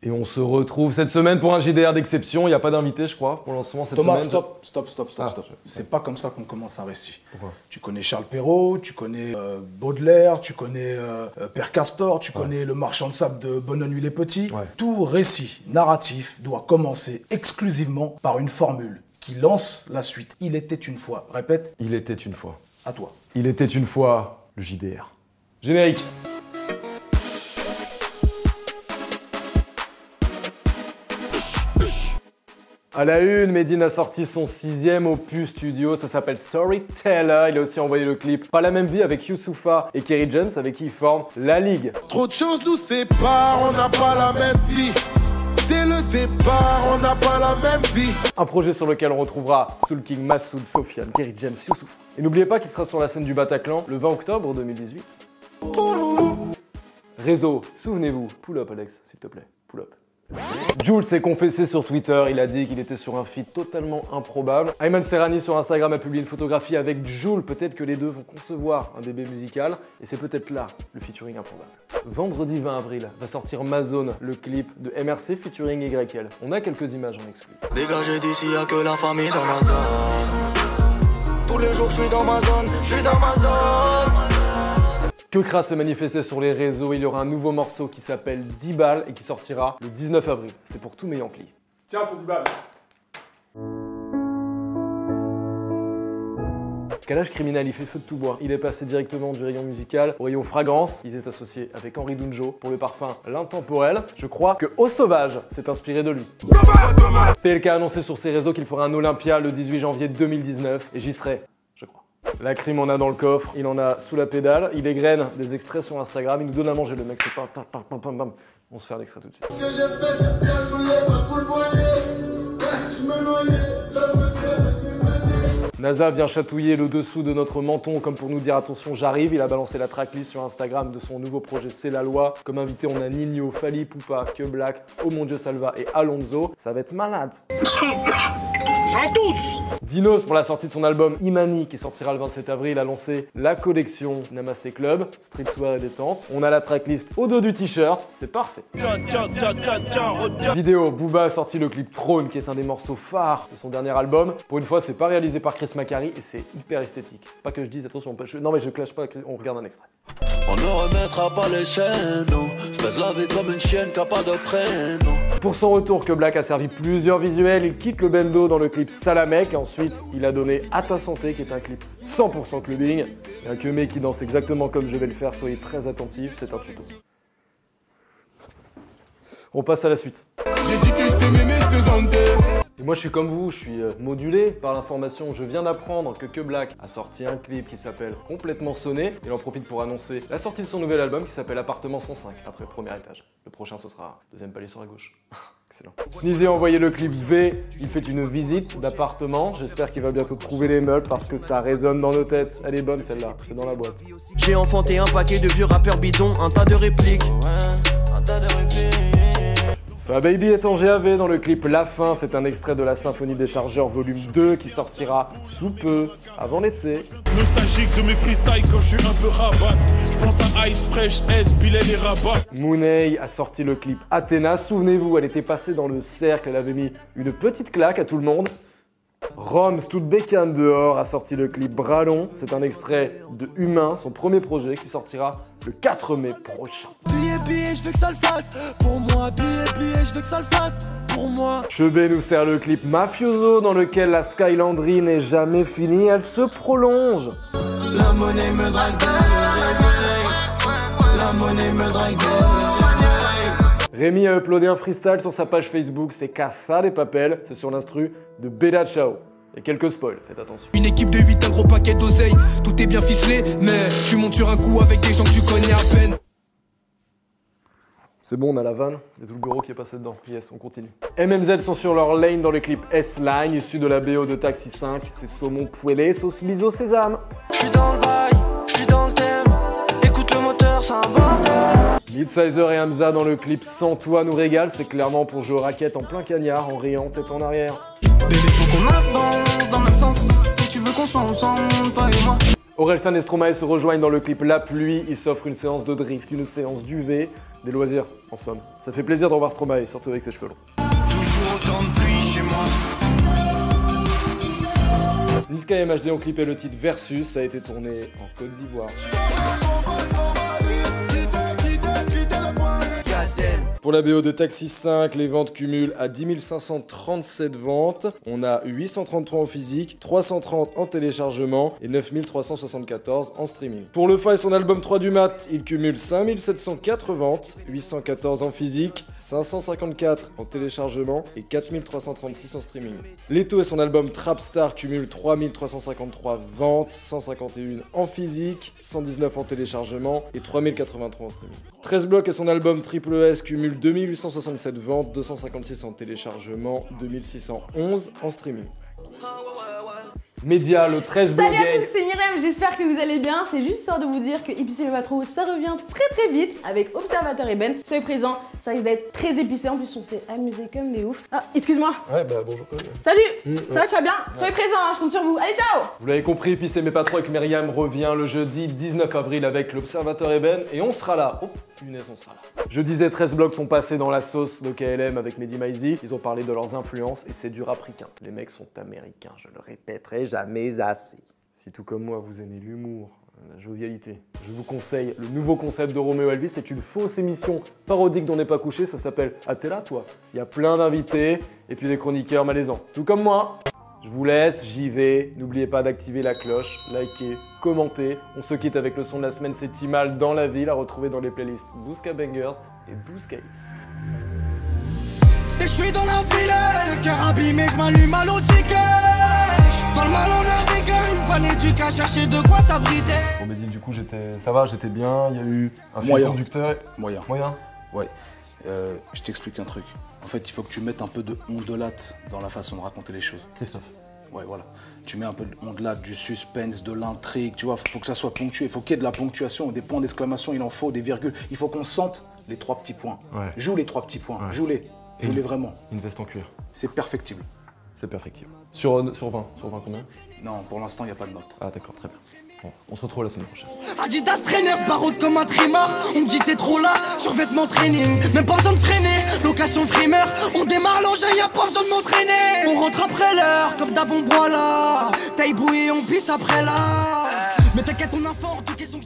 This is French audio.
Et on se retrouve cette semaine pour un JDR d'exception. Il n'y a pas d'invité, je crois, pour le lancement cette semaine. Stop. C'est pas comme ça qu'on commence un récit. Pourquoi? Tu connais Charles Perrault, tu connais Baudelaire, tu connais Père Castor, tu connais Le Marchand de sable de Bonne Nuit les Petits. Ouais. Tout récit narratif doit commencer exclusivement par une formule qui lance la suite. Il était une fois. Répète. Il était une fois. À toi. Il était une fois le JDR. Générique. À la une, Medine a sorti son 6e opus studio, ça s'appelle Storyteller. Il a aussi envoyé le clip Pas la même vie avec Youssoupha et Kerry James avec qui il forme La Ligue. Trop de choses nous séparent, on n'a pas la même vie. Dès le départ, on n'a pas la même vie. Un projet sur lequel on retrouvera Soul King, Massoud, Sofiane, Kerry James, Youssoupha. Et n'oubliez pas qu'il sera sur la scène du Bataclan le 20 octobre 2018. Réseau, souvenez-vous, pull up Alex, s'il te plaît, pull up. Jul s'est confessé sur Twitter, il a dit qu'il était sur un feat totalement improbable. Ayman Serrani sur Instagram a publié une photographie avec Jul, peut-être que les deux vont concevoir un bébé musical, et c'est peut-être là le featuring improbable. Vendredi 20 avril va sortir Ma Zone, le clip de MRC featuring YL. On a quelques images en exclu. Dégagez d'ici, y'a que la famille dans ma zone. Tous les jours je suis dans ma zone, je suis dans ma zone. Keukra s'est manifesté sur les réseaux, il y aura un nouveau morceau qui s'appelle 10 balles et qui sortira le 19 avril. C'est pour tous mes Yankees. Tiens ton 10 balles. Kalash Criminal, il fait feu de tout bois. Il est passé directement du rayon musical au rayon fragrance. Il est associé avec Henri Dunjo pour le parfum L'Intemporel. Je crois que Eau Sauvage s'est inspiré de lui. PLK a annoncé sur ses réseaux qu'il fera un Olympia le 18 janvier 2019 et j'y serai. La crime en a dans le coffre, il en a sous la pédale, il égrène des extraits sur Instagram, il nous donne à manger, le mec c'est pas pam pam pam. On se fait un extrait tout de suite. NASA vient chatouiller le dessous de notre menton comme pour nous dire attention j'arrive. Il a balancé la tracklist sur Instagram de son nouveau projet C'est la loi. Comme invité on a Nino, Fali Poupa, Que Black, Oh mon Dieu Salva et Alonso. Ça va être malade. J'en tousse. Dinos pour la sortie de son album Imani qui sortira le 27 avril a lancé la collection Namasté Club, streetwear et détente. On a la tracklist au dos du t-shirt, c'est parfait. Vidéo, Booba a sorti le clip Trône qui est un des morceaux phares de son dernier album. Pour une fois c'est pas réalisé par Chris Macari et c'est hyper esthétique. Pas que je dise attention, non mais je clash pas, on regarde un extrait. On ne remettra pas les chaînes, non. Je baisse la vie comme une chienne qui a pas de prénom. Pour son retour, Que Black a servi plusieurs visuels. Il quitte le bendo dans le clip Salamec. Ensuite, il a donné À ta santé, qui est un clip 100% clubbing. Il y a un Kemé qui danse exactement comme je vais le faire. Soyez très attentifs, c'est un tuto. On passe à la suite. J'ai dit que je t'aimais mais je plaisantais. Et moi je suis comme vous, je suis modulé par l'information. Je viens d'apprendre que Black a sorti un clip qui s'appelle Complètement Sonné. Il en profite pour annoncer la sortie de son nouvel album qui s'appelle Appartement 105, après Premier Étage. Le prochain ce sera deuxième palier sur la gauche. Excellent. Sneezy a envoyé le clip V, il fait une visite d'appartement. J'espère qu'il va bientôt trouver les meubles parce que ça résonne dans nos têtes. Elle est bonne celle-là, c'est dans la boîte. J'ai enfanté un paquet de vieux rappeurs bidons, un tas de répliques. Ouais, un tas de répliques. Fa Baby est en GAV dans le clip La Fin, c'est un extrait de la Symphonie des Chargeurs volume 2 qui sortira sous peu, avant l'été. Nostalgique de mes freestyles quand je suis un peu rabat. Je pense à Ice Fresh, S, Bilal et Rabat. Mooney a sorti le clip Athéna, souvenez-vous, elle était passée dans le cercle, elle avait mis une petite claque à tout le monde. Roms, toute bécane dehors, a sorti le clip Bralon, c'est un extrait de Humain, son premier projet qui sortira le 4 mai prochain. Billet, je veux que ça le fasse pour moi. Billet, je veux que ça le fasse pour moi. Chebet nous sert le clip Mafioso dans lequel la Skylandry n'est jamais finie, elle se prolonge. La monnaie me drague dans le réveil. La monnaie me drague dans le réveil. Rémi a uploadé un freestyle sur sa page Facebook, c'est Caza des Papel, c'est sur l'instru de Bella Ciao. Et quelques spoils, faites attention. Une équipe de 8, un gros paquet d'oseille, tout est bien ficelé, mais tu montes sur un coup avec des gens que tu connais à peine. C'est bon, on a la vanne, il y a tout le goro qui est passé dedans. Yes, on continue. MMZ sont sur leur lane dans le clip S-Line, issu de la BO de Taxi 5. C'est saumon poêlé, sauce miso sésame. J'suis dans le bail, j'suis dans le thème. Écoute le moteur, c'est un bordel. Midsizer et Hamza dans le clip Sans toi nous régale, c'est clairement pour jouer aux raquettes en plein cagnard, en riant, tête en arrière. Bébé, faut qu'on avance dans le même sens. Si tu veux qu'on soit ensemble, toi et moi. Orelsan et Stromae se rejoignent dans le clip La Pluie, ils s'offrent une séance de drift, une séance d'UV, Des loisirs, en somme. Ça fait plaisir de revoir Stromae, surtout avec ses cheveux longs. Toujours autant de pluie chez moi. Niska et MHD ont clippé le titre Versus, ça a été tourné en Côte d'Ivoire. Pour la BO de Taxi 5, les ventes cumulent à 10 537 ventes. On a 833 en physique, 330 en téléchargement et 9 374 en streaming. Pour le Fa et son album 3 du mat, il cumule 5 704 ventes, 814 en physique, 554 en téléchargement et 4 336 en streaming. Leto et son album Trap Star cumulent 3 353 ventes, 151 en physique, 119 en téléchargement et 3 083 en streaming. 13 blocs et son album Triple S cumulent 2867 ventes, 256 en téléchargement, 2611 en streaming. Média, le 13 blocs. Salut à tous, c'est Myrem, j'espère que vous allez bien. C'est juste histoire de vous dire que Épicé mais pas trop, ça revient très vite avec Observateur et Ben. Soyez présents, ça risque d'être très épicé. En plus, on s'est amusé comme des oufs. Ah, excuse-moi. Ouais, bah bonjour. Salut, ça va, tu vas bien? Soyez présents, hein, je compte sur vous. Allez, ciao. Vous l'avez compris, Épicé mais pas trop avec Myriam revient le jeudi 19 avril avec l'Observateur et Ben et on sera là. Oh, punaise, on sera là. Je disais, 13 blocs sont passés dans la sauce de KLM avec Mehdi Maizi. Ils ont parlé de leurs influences et c'est du rap ricain. Les mecs sont américains, je le répéterai jamais assez. Si tout comme moi vous aimez l'humour, la jovialité, je vous conseille le nouveau concept de Roméo Elvis. C'est une fausse émission parodique dont n'est pas couché, ça s'appelle Ah t'es là toi. Il y a plein d'invités et puis des chroniqueurs malaisants. Tout comme moi. Je vous laisse, j'y vais. N'oubliez pas d'activer la cloche, liker, commenter. On se quitte avec le son de la semaine, c'est Timal dans la ville, à retrouver dans les playlists Booska Bangers et Booskates. Et je suis dans la ville, le cœur abîmé, je m'allume à l'autre ticket. Dans le mal on a vécu, il me fallait du cas, chercher de quoi s'abriter. Bon Mehdi, du coup ça va, j'étais bien, il y a eu un fil conducteur. Moyen. Moyen. Ouais. Je t'explique un truc. En fait, il faut que tu mettes un peu de ondelate dans la façon de raconter les choses. Christophe. Ouais, voilà. Tu mets un peu de ondelate, du suspense, de l'intrigue, tu vois, faut que ça soit ponctué, il faut qu'il y ait de la ponctuation, des points d'exclamation, il en faut, des virgules. Il faut qu'on sente les 3 petits points. Ouais. Joue les 3 petits points, ouais. Joue-les vraiment. Une veste en cuir. C'est perfectible. C'est perfectible. Sur 20 combien? Non, pour l'instant, il n'y a pas de note. Ah d'accord, très bien. Bon, on se retrouve la semaine prochaine. Adidas Trainers, baroud comme un trimar. On me dit t'es trop là, sur vêtements training. Même pas besoin de freiner, location frimeur. On démarre l'engin, y'a pas besoin de m'entraîner. On rentre après l'heure, comme d'avant bois là. Taille bouée, on pisse après là. Mais t'inquiète, on a fort de questions.